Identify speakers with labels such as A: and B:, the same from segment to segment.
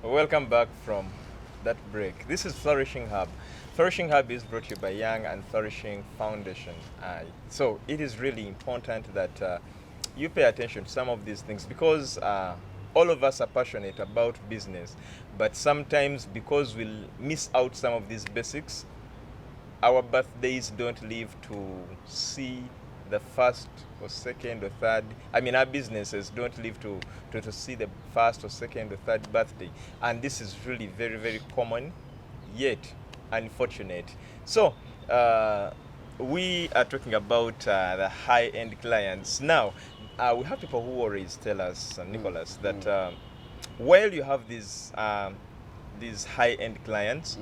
A: Welcome back from that break. This is Flourishing Hub. Flourishing Hub is brought to you by Young and Flourishing Foundation. So it is really important that you pay attention to some of these things because all of us are passionate about business, but sometimes because we'll miss out some of these basics, our birthdays don't live to see the first or second or third. I mean, our businesses don't live to see the first or second or third birthday. And this is really very, very common, yet unfortunate. So, we are talking about the high-end clients. Now, we have people who always tell us, Nicholas, that while you have these high-end clients,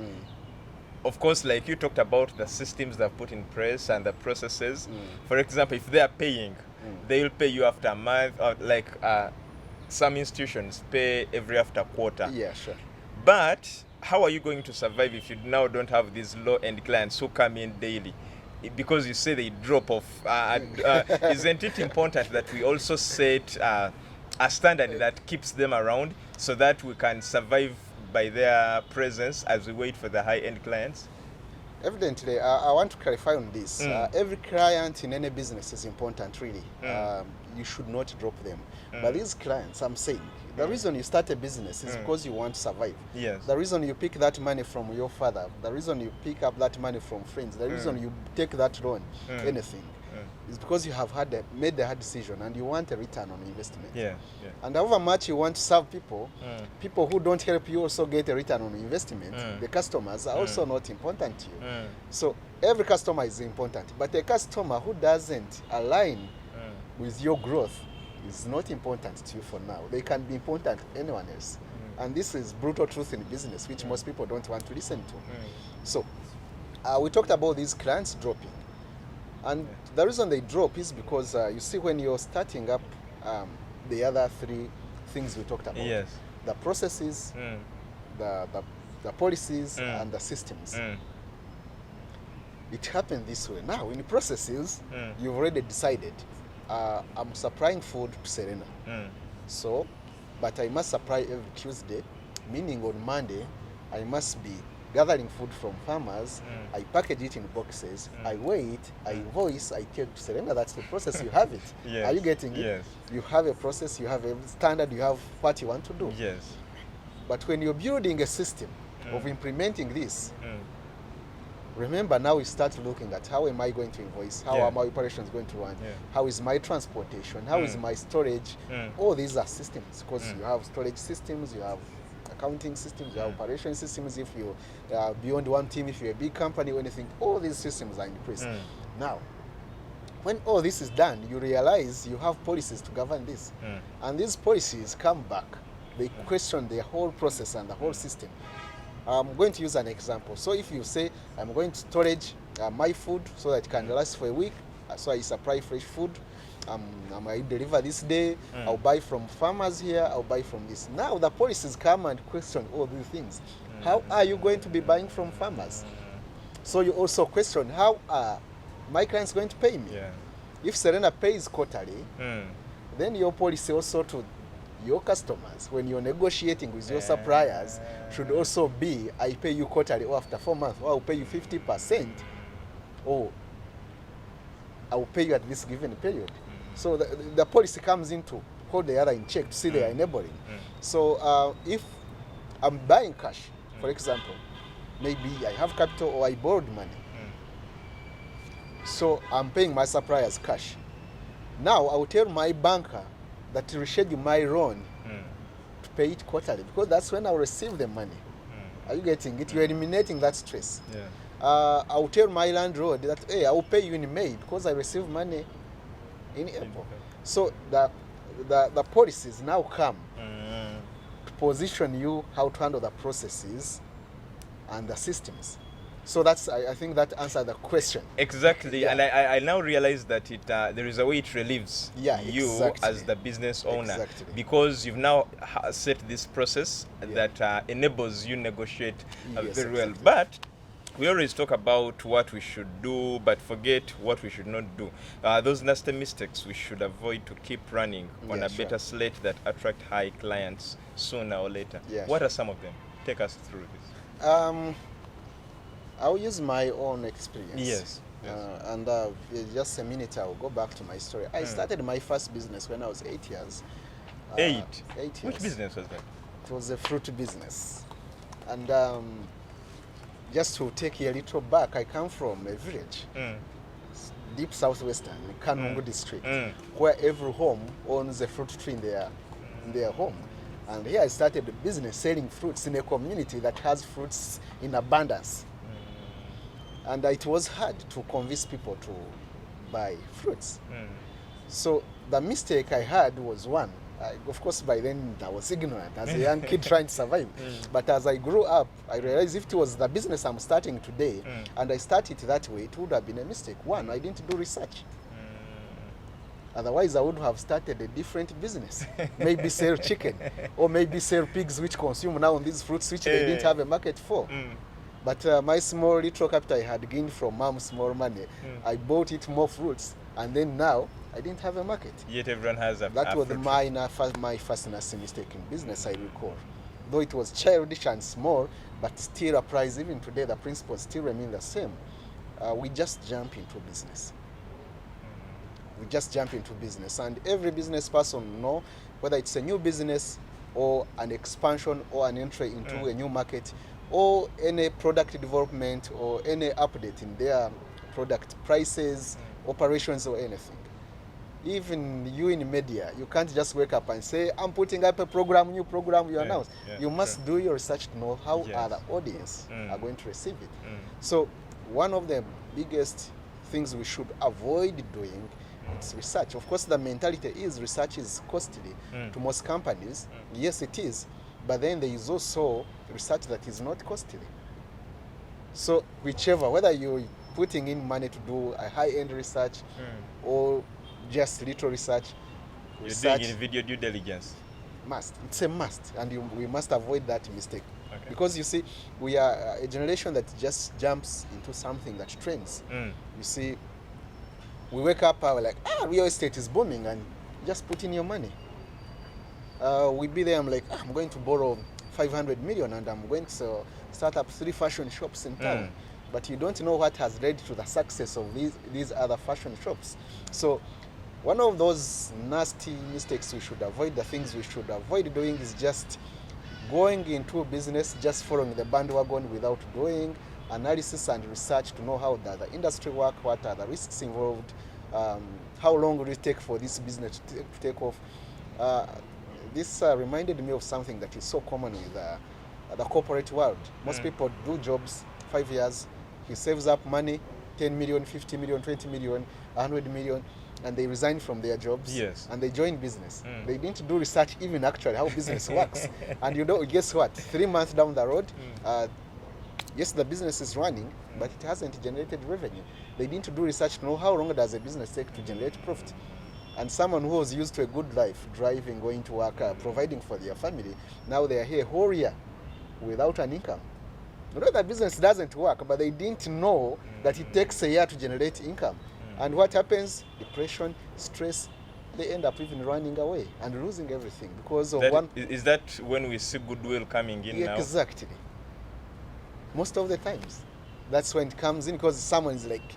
A: of course, like you talked about the systems they've put in place and the processes. For example, if they are paying, they'll pay you after a month, or like some institutions pay every after quarter.
B: Yeah, sure.
A: But how are you going to survive if you now don't have these low-end clients who come in daily? Because you say they drop off. Isn't it important that we also set a standard that keeps them around so that we can survive by their presence as we wait for the high-end clients?
B: Evidently, I want to clarify on this. Every client in any business is important, really. You should not drop them. But these clients, I'm saying, the reason you start a business is because you want to survive.
A: Yes.
B: The reason you pick that money from your father, the reason you pick up that money from friends, the reason you take that loan, anything, is because you have made the hard decision and you want a return on investment.
A: Yeah.
B: And however much you want to serve people, people who don't help you also get a return on investment. The customers are also not important to you. So every customer is important, but a customer who doesn't align with your growth is not important to you for now. They can be important to anyone else. And this is brutal truth in business, which most people don't want to listen to. So we talked about these clients dropping. And the reason they drop is because you see, when you're starting up the other three things we talked about,
A: Yes.
B: the processes, the policies, and the systems. It happened this way. Now, in processes, you've already decided, I'm supplying food to Serena. So, but I must supply every Tuesday, meaning on Monday, I must be gathering food from farmers. I package it in boxes, I weigh it, I invoice, I take to Serena. That's the process. You have it.
A: Yes.
B: Are you getting it?
A: Yes.
B: You have a process, you have a standard, you have what you want to do.
A: Yes.
B: But when you're building a system of implementing this, remember, now we start looking at how am I going to invoice, how are my operations going to run, how is my transportation, how is my storage. All these are systems, because you have storage systems, you have accounting systems, you have operation systems. If you are beyond one team, if you're a big company or anything, all these systems are in place. Now, when all this is done, you realize you have policies to govern this. And these policies come back. They question the whole process and the whole system. I'm going to use an example. So if you say, I'm going to storage my food so that it can last for a week, so I supply fresh food, I might deliver this day, I'll buy from farmers here, I'll buy from this. Now the policies come and question all these things. How are you going to be buying from farmers? So you also question, how are my clients going to pay me? If Serena pays quarterly, then your policy also to your customers, when you're negotiating with your suppliers, should also be, I pay you quarterly or after 4 months, or I'll pay you 50%, or I'll pay you at this given period. So the policy comes in to hold the other in check to see they are enabling. So if I'm buying cash, for example, maybe I have capital or I borrowed money. So I'm paying my suppliers cash. Now I will tell my banker that to reschedule my loan to pay it quarterly, because that's when I'll receive the money. Are you getting it? You're eliminating that stress. I'll tell my landlord that, hey, I will pay you in May because I receive money in April. So the policies now come to position you how to handle the processes and the systems. So that's, I think that answered the question.
A: Exactly, and I now realize that there is a way it relieves you as the business owner, because you've now set this process that enables you negotiate very well. But We always talk about what we should do, but forget what we should not do. Those nasty mistakes we should avoid to keep running on a better slate that attract high clients sooner or later. What are some of them? Take us through this.
B: I'll use my own experience.
A: Yes.
B: And just a minute, I'll go back to my story. I started my first business when I was 8 years.
A: 8
B: years.
A: Which business was that?
B: It was a fruit business. And just to take a little back, I come from a village, deep southwestern, Kanungu district, where every home owns a fruit tree in their home. And here I started a business selling fruits in a community that has fruits in abundance. And it was hard to convince people to buy fruits. So the mistake I had was one. Of course, by then I was ignorant as a young kid trying to survive. But as I grew up, I realized if it was the business I'm starting today, and I started that way, it would have been a mistake. One, I didn't do research. Otherwise, I would have started a different business. Maybe sell chicken, or maybe sell pigs which consume now these fruits which they didn't have a market for. But my small little capital I had gained from mom's small money, I bought it more fruits, and then now I didn't have a market.
A: Yet everyone has a
B: That was my first nasty mistake in business, I recall. Though it was childish and small, but still applies even today, the principles still remain the same. We just jump into business. We just jump into business, and every business person know whether it's a new business or an expansion or an entry into a new market or any product development or any update in their product prices, operations or anything. Even you in media, you can't just wake up and say, I'm putting up a program, new program you announce. You must do your research to know how other audience are going to receive it. So one of the biggest things we should avoid doing is research. Of course, the mentality is research is costly to most companies. Yes, it is. But then there is also research that is not costly. So whichever, whether you're putting in money to do a high-end research or just little research,
A: you're doing in video due diligence.
B: It's a must, and we must avoid that mistake. Because you see, we are a generation that just jumps into something that trends. You see, we wake up, we're like, real estate is booming, and just put in your money. We be there, I'm like, I'm going to borrow 500 million and I'm going to start up 3 fashion shops in town. But you don't know what has led to the success of these other fashion shops. So one of those nasty mistakes we should avoid, the things we should avoid doing, is just going into a business, just following the bandwagon without doing analysis and research to know how does the industry work, what are the risks involved, how long will it take for this business to take off. This reminded me of something that is so common with the corporate world. Most people do jobs 5 years, he saves up money, 10 million, 50 million, 20 million, 100 million, and they resign from their jobs and they join business. They didn't do research even actually how business works. And you know, guess what? 3 months down the road, yes, the business is running, but it hasn't generated revenue. They didn't do research to know how long does a business take to generate profit. And someone who was used to a good life, driving, going to work, providing for their family, now they are here whole year without an income. You know, the business doesn't work, but they didn't know that it takes a year to generate income. And what happens? Depression, stress, they end up even running away and losing everything because of one...
A: Is that when we see goodwill coming in now?
B: Exactly. Most of the times. That's when it comes in, because someone is like,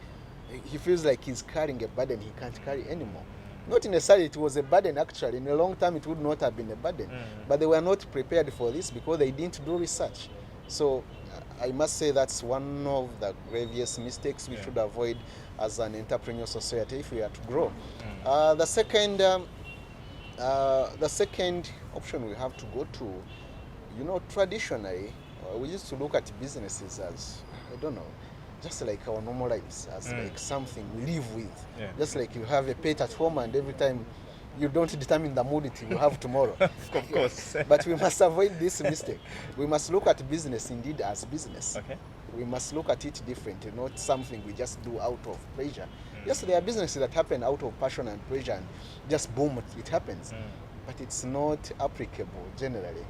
B: he feels like he's carrying a burden he can't carry anymore. Not necessarily it was a burden actually. In a long time it would not have been a burden. But they were not prepared for this because they didn't do research. So I must say that's one of the grievous mistakes we should avoid as an entrepreneurial society if we are to grow. The second option we have to go to, you know, traditionally we used to look at businesses as, I don't know, just like our normal lives, as like something we live with. Just like you have a pet at home and every time you don't determine the mood it will have tomorrow.
A: Of course.
B: But we must avoid this mistake. We must look at business indeed as business. We must look at it differently, not something we just do out of pleasure. Yes, there are businesses that happen out of passion and pleasure and just boom, it happens. But it's not applicable generally.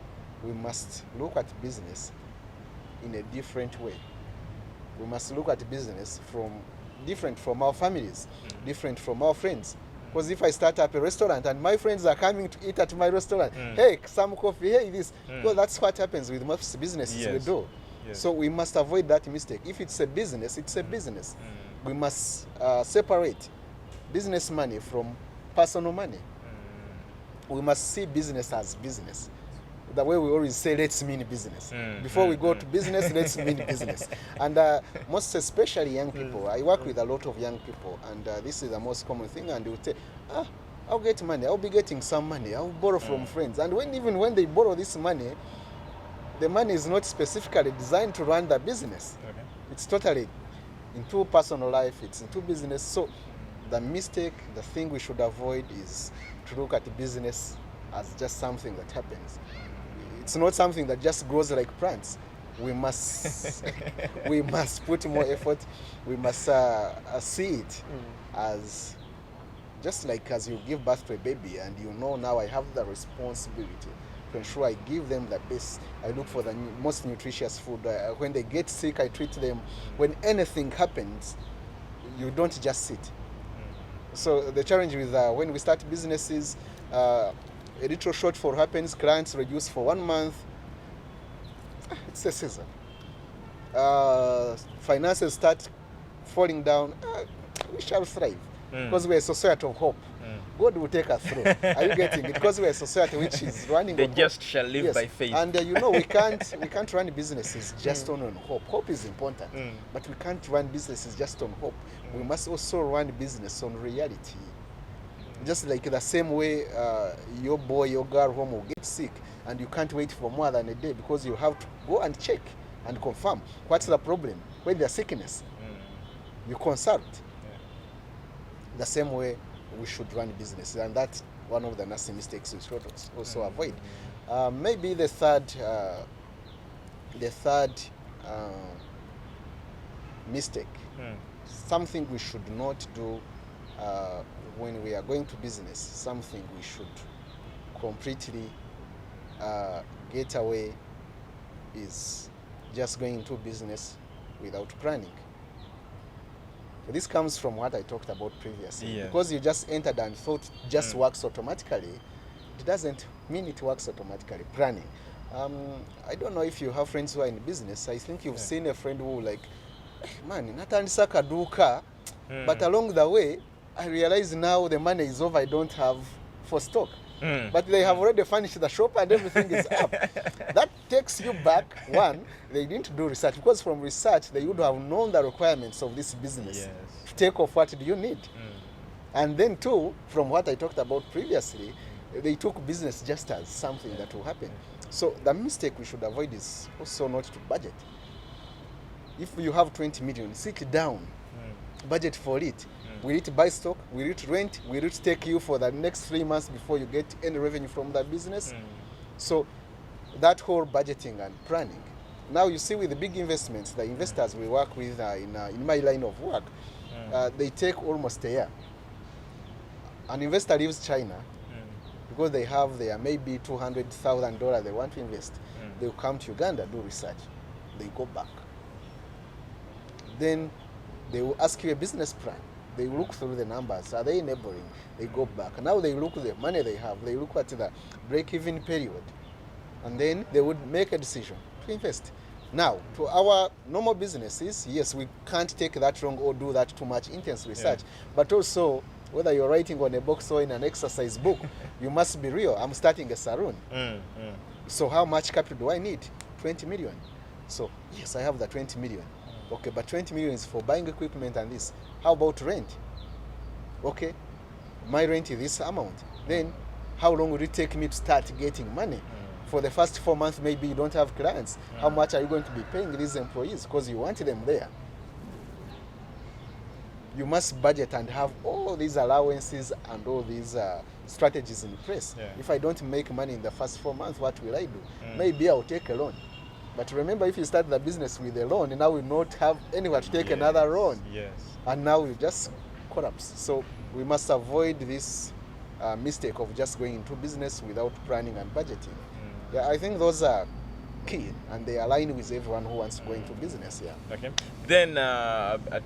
B: We must look at business in a different way. We must look at business from different from our families, different from our friends. Because if I start up a restaurant and my friends are coming to eat at my restaurant, hey, some coffee, hey, this. Well, that's what happens with most businesses we do. Yes. So we must avoid that mistake. If it's a business, it's a business. We must separate business money from personal money. We must see business as business. The way we always say, let's mean business. Before we go to business, let's mean business. And most especially young people. I work with a lot of young people, and this is the most common thing. And they will say, I'll get money. I'll be getting some money. I'll borrow from friends. And even when they borrow this money, the money is not specifically designed to run the business. Okay. It's totally into personal life. It's into business. So the mistake, the thing we should avoid is to look at the business as just something that happens. It's not something that just grows like plants. We must we must put more effort. We must see it as just like as you give birth to a baby, and you know, now I have the responsibility to ensure I give them the best. I look for the most nutritious food. When they get sick, I treat them. When anything happens, you don't just sit. So the challenge with when we start businesses, a little shortfall happens, clients reduce for 1 month. It's a season. Finances start falling down. We shall thrive because we're a society of hope. God will take us through. Are you getting it? Because we're a society which is running
A: the
B: on
A: just
B: hope.
A: Shall live by faith.
B: And you know, we can't run businesses just on hope. Hope is important, but we can't run businesses just on hope. We must also run business on reality. Just like the same way your boy, your girl home will get sick, and you can't wait for more than a day because you have to go and check and confirm what's the problem, where's the sickness. You consult. The same way we should run businesses, and that's one of the nasty mistakes we should also avoid. Maybe the third mistake, something we should not do when we are going to business, something we should completely get away, is just going into business without planning. This comes from what I talked about previously. Yeah. Because you just entered and thought it just works automatically, it doesn't mean it works automatically. Planning. I don't know if you have friends who are in business. I think you've seen a friend who like, man, natandisa kaduka, but along the way, I realize now the money is over, I don't have for stock. But they have already furnished the shop and everything is up. That takes you back. One, they didn't do research, because from research they would have known the requirements of this business. Yes. To take off what do you need. And then two, from what I talked about previously, they took business just as something that will happen. So the mistake we should avoid is also not to budget. If you have 20 million, sit down, budget for it. Will it buy stock? Will it rent? Will it take you for the next 3 months before you get any revenue from the business? So that whole budgeting and planning. Now you see with the big investments, the investors we work with in my line of work, they take almost a year. An investor leaves China because they have their maybe $200,000 they want to invest. They will come to Uganda, do research. They go back. Then they will ask you a business plan. They look through the numbers. Are they enabling? They go back. Now they look at the money they have. They look at the break-even period. And then they would make a decision to invest. Now, to our normal businesses, yes, we can't take that long or do that too much intense research. But also, whether you're writing on a box or in an exercise book, you must be real. I'm starting a salon. So how much capital do I need? 20 million. So, yes, I have the 20 million. Okay, but 20 million is for buying equipment and this. How about rent? Okay, my rent is this amount. Then, how long will it take me to start getting money? For the first 4 months, maybe you don't have clients. How much are you going to be paying these employees? Because you want them there. You must budget and have all these allowances and all these strategies in place. If I don't make money in the first 4 months, what will I do? Maybe I'll take a loan. But remember, if you start the business with a loan, now we not have anywhere to take another loan. And now we just collapse. So we must avoid this mistake of just going into business without planning and budgeting. I think those are key, and they align with everyone who wants to go into business. Yeah.
A: Okay. Then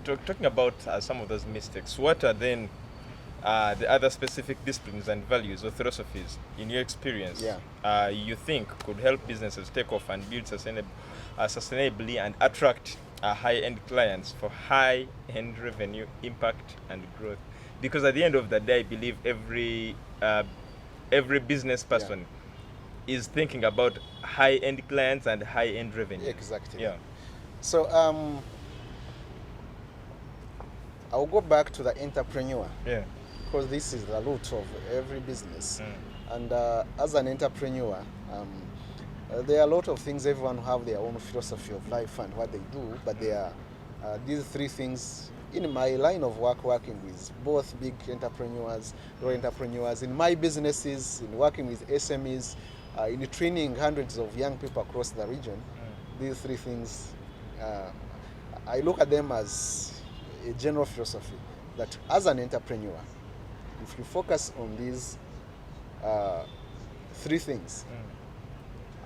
A: talking about some of those mistakes, what are then the other specific disciplines and values or philosophies in your experience you think could help businesses take off and build sustainably and attract high-end clients for high-end revenue, impact, and growth? Because at the end of the day, I believe every business person is thinking about high-end clients and high-end revenue.
B: Exactly.
A: Yeah.
B: So I'll go back to the entrepreneur.
A: Yeah.
B: Because this is the root of every business. And as an entrepreneur, there are a lot of things. Everyone have their own philosophy of life and what they do, but there are these three things in my line of work, working with both big entrepreneurs, low entrepreneurs, in my businesses, in working with SMEs, in training hundreds of young people across the region. These three things, I look at them as a general philosophy that as an entrepreneur, if you focus on these three things,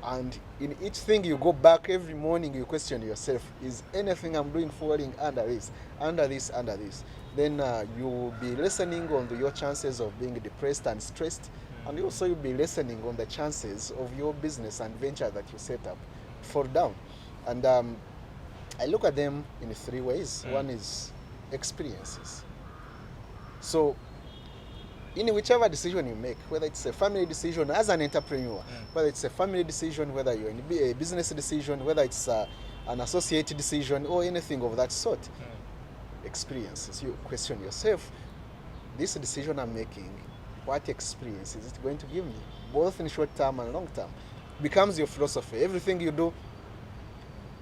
B: and in each thing you go back every morning, you question yourself, is anything I'm doing falling under this, under this, under this? Then you will be listening on your chances of being depressed and stressed, and also you'll be listening on the chances of your business and venture that you set up fall down. And I look at them in three ways. One is experiences. So in whichever decision you make, whether it's a family decision as an entrepreneur, whether it's a family decision, whether you're in a business decision, whether it's an associate decision or anything of that sort, experiences. You question yourself, this decision I'm making, what experience is it going to give me, both in short term and long term? Becomes your philosophy. Everything you do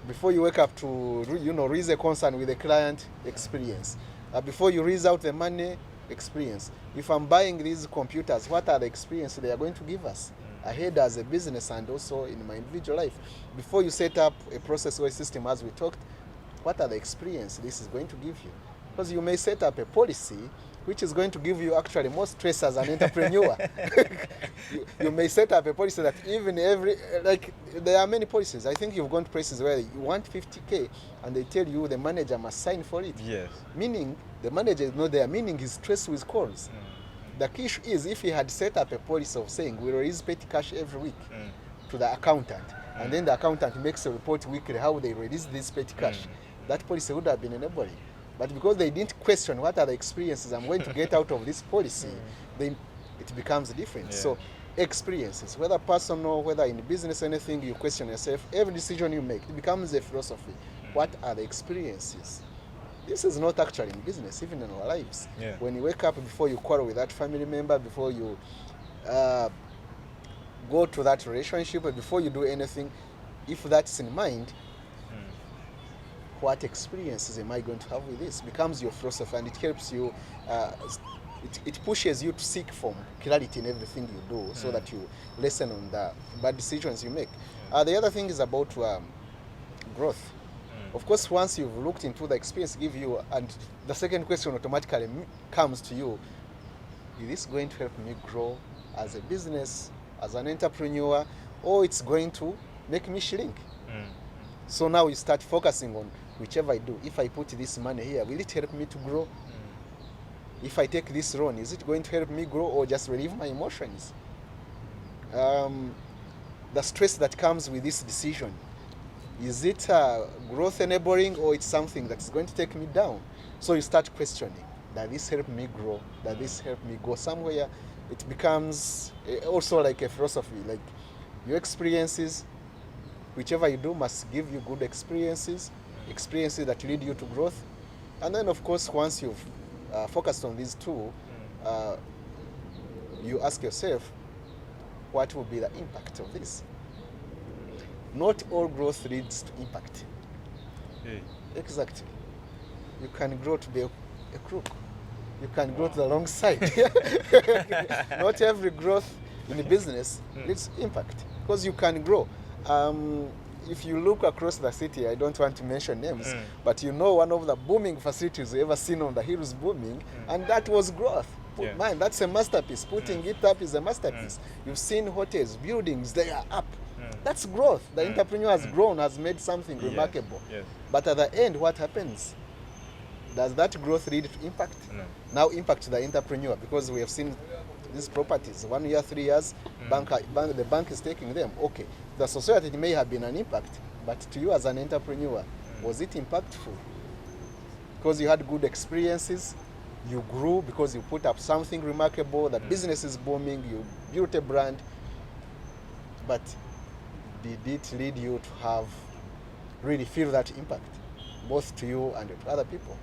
B: before you wake up to raise a concern with a client, experience. Before you raise out the money, experience. If I'm buying these computers, what are the experiences they are going to give us ahead as a business and also in my individual life? Before you set up a process or a system, as we talked, what are the experiences this is going to give you? Because you may set up a policy which is going to give you actually more stress as an entrepreneur. You may set up a policy that even there are many policies. I think you've gone to places where you want 50K and they tell you the manager must sign for it.
A: Yes.
B: Meaning the manager is not there, meaning he's stressed with calls. The key issue is if he had set up a policy of saying we release petty cash every week to the accountant, and then the accountant makes a report weekly how they release this petty cash, that policy would have been enabling. But because they didn't question what are the experiences I'm going to get out of this policy, then it becomes different. So experiences, whether personal, whether in business, anything, you question yourself. Every decision you make, it becomes a philosophy. What are the experiences? This is not actually in business, even in our lives. When you wake up, before you quarrel with that family member, before you go to that relationship, before you do anything, if that's in mind, what experiences am I going to have with this? Becomes your philosophy, and it helps you, it pushes you to seek for clarity in everything you do, so that you lessen on the bad decisions you make. The other thing is about growth. Of course, once you've looked into the experience give you, and the second question automatically comes to you, is this going to help me grow as a business, as an entrepreneur, or it's going to make me shrink? So now you start focusing on whichever I do. If I put this money here, will it help me to grow? If I take this loan, is it going to help me grow or just relieve my emotions? The stress that comes with this decision, is it growth enabling or it's something that's going to take me down? So you start questioning, does this help me grow? Does this help me go somewhere? It becomes also like a philosophy, like your experiences, whichever you do must give you good experiences that lead you to growth. And then of course, once you've focused on these two, you ask yourself, what will be the impact of this? Not all growth leads to impact. Exactly. You can grow to be a crook. You can grow to the wrong side. Not every growth in a business leads to impact, because you can grow. If you look across the city, I don't want to mention names, but one of the booming facilities you ever seen on the hills booming, and that was growth. Man, that's a masterpiece. Putting it up is a masterpiece. You've seen hotels, buildings, they are up. That's growth. The entrepreneur has grown, has made something remarkable.
A: Yes.
B: But at the end, what happens? Does that growth lead to impact?
A: No.
B: Now impact the entrepreneur, because we have seen these properties, 1 year, 3 years, the bank is taking them. Okay, the society may have been an impact, but to you as an entrepreneur, was it impactful? Because you had good experiences, you grew because you put up something remarkable, the business is booming, you built a brand, but did it lead you to have really feel that impact, both to you and to other people?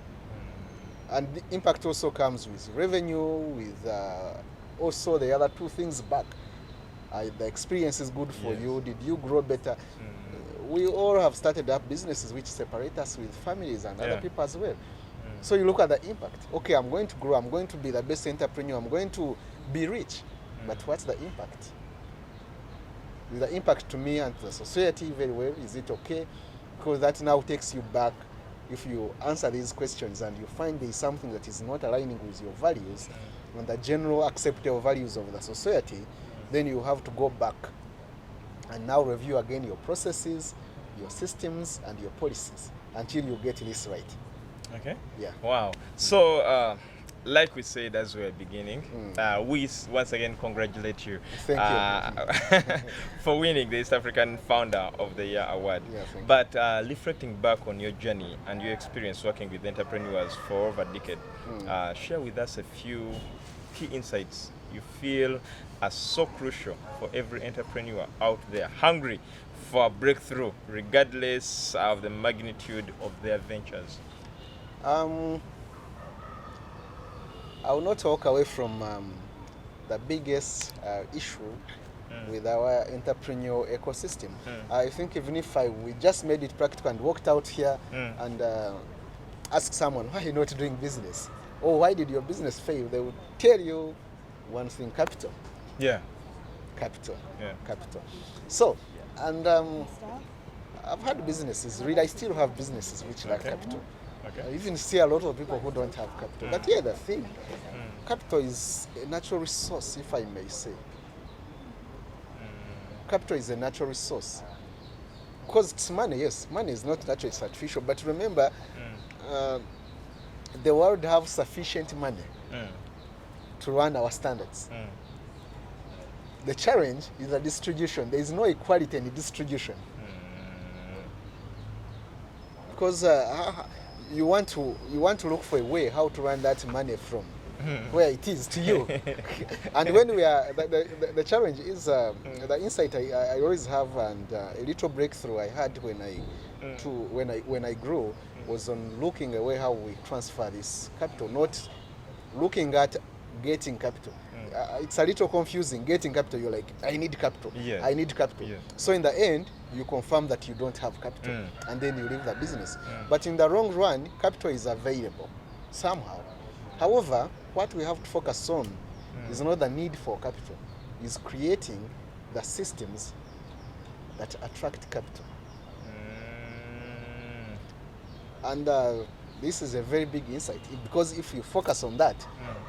B: And the impact also comes with revenue, with also the other two things back. The experience is good for you. Did you grow better? We all have started up businesses which separate us with families and other people as well. So you look at the impact. Okay, I'm going to grow. I'm going to be the best entrepreneur. I'm going to be rich. But what's the impact? Is the impact to me and to the society very well? Is it okay? Because that now takes you back. If you answer these questions and you find there is something that is not aligning with your values and the general acceptable values of the society, then you have to go back and now review again your processes, your systems, and your policies until you get this right.
A: Okay.
B: Yeah.
A: Wow. So, like we said as we were beginning, we once again congratulate you.
B: Thank you.
A: For winning the East African Founder of the Year award.
B: Yeah, thank
A: but reflecting back on your journey and your experience working with entrepreneurs for over a decade, share with us a few key insights you feel are so crucial for every entrepreneur out there hungry for a breakthrough, regardless of the magnitude of their ventures.
B: I will not walk away from the biggest issue with our entrepreneurial ecosystem. I think even if we just made it practical and walked out here and asked someone, why are you not doing business? Or why did your business fail? They would tell you one thing: capital.
A: Yeah.
B: Capital.
A: Yeah.
B: Capital. So, and I've had businesses, really, I still have businesses which lack capital.
A: Okay.
B: I even see a lot of people who don't have capital. But yeah, the thing, capital is a natural resource, if I may say. Capital is a natural resource. Because it's money, yes. Money is not natural, it's artificial. But remember, the world have sufficient money to run our standards. The challenge is the distribution. There is no equality in the distribution. Because you want to look for a way how to run that money from where it is to you. And when we are, the challenge is the insight I always have, and a little breakthrough I had when I grew was on looking at way how we transfer this capital, not looking at getting capital. It's a little confusing. Getting capital, you're like, I need capital.
A: Yeah.
B: I need capital.
A: Yeah.
B: So in the end, you confirm that you don't have capital, and then you leave the business. But in the long run, capital is available somehow. However, what we have to focus on is not the need for capital, is creating the systems that attract capital. And this is a very big insight, because if you focus on that,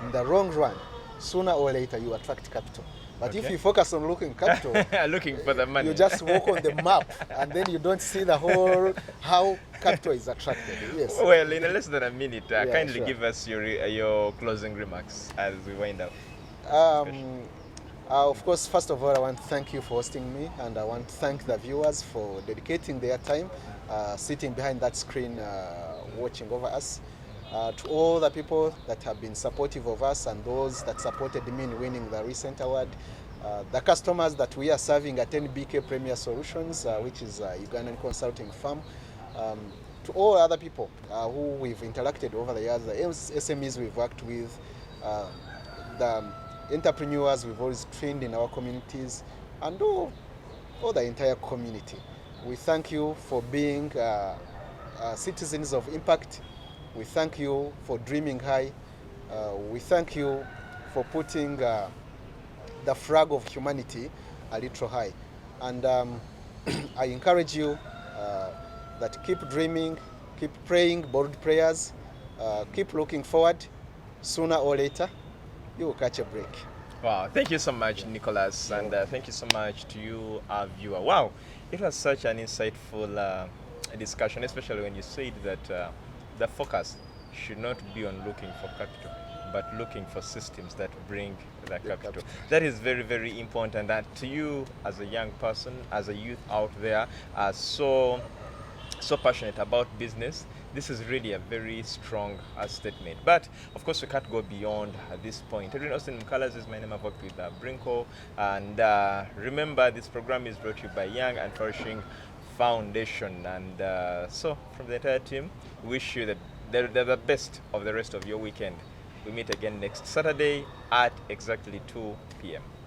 B: in the long run, sooner or later you attract capital. But if you focus on looking capital,
A: looking for the money,
B: you just walk on the map and then you don't see the whole how capital is attracted. Yes.
A: Well, in less than a minute, kindly
B: sure.
A: give us your closing remarks as we wind up.
B: Of course, first of all, I want to thank you for hosting me, and I want to thank the viewers for dedicating their time, sitting behind that screen, watching over us. To all the people that have been supportive of us and those that supported me in winning the recent award, the customers that we are serving at NBK Premier Solutions, which is a Ugandan consulting firm, to all other people who we've interacted over the years, the SMEs we've worked with, the entrepreneurs we've always trained in our communities, and all the entire community. We thank you for being citizens of impact. We thank you for dreaming high. We thank you for putting the flag of humanity a little high. And I encourage you that keep dreaming, keep praying bold prayers, keep looking forward. Sooner or later, you will catch a break.
A: Wow, thank you so much, Nicholas, and thank you so much to you, our viewer. Wow, it was such an insightful discussion, especially when you said that the focus should not be on looking for capital, but looking for systems that bring the capital. That is very, very important. And to you, as a young person, as a youth out there, so passionate about business, this is really a very strong statement. But of course, we can't go beyond this point. Edwin Austin Mkalas is my name. I've worked with Brinko. And remember, this program is brought to you by Young and Flourishing Foundation. And so, from the entire team, we wish you the best of the rest of your weekend. We meet again next Saturday at exactly 2 p.m.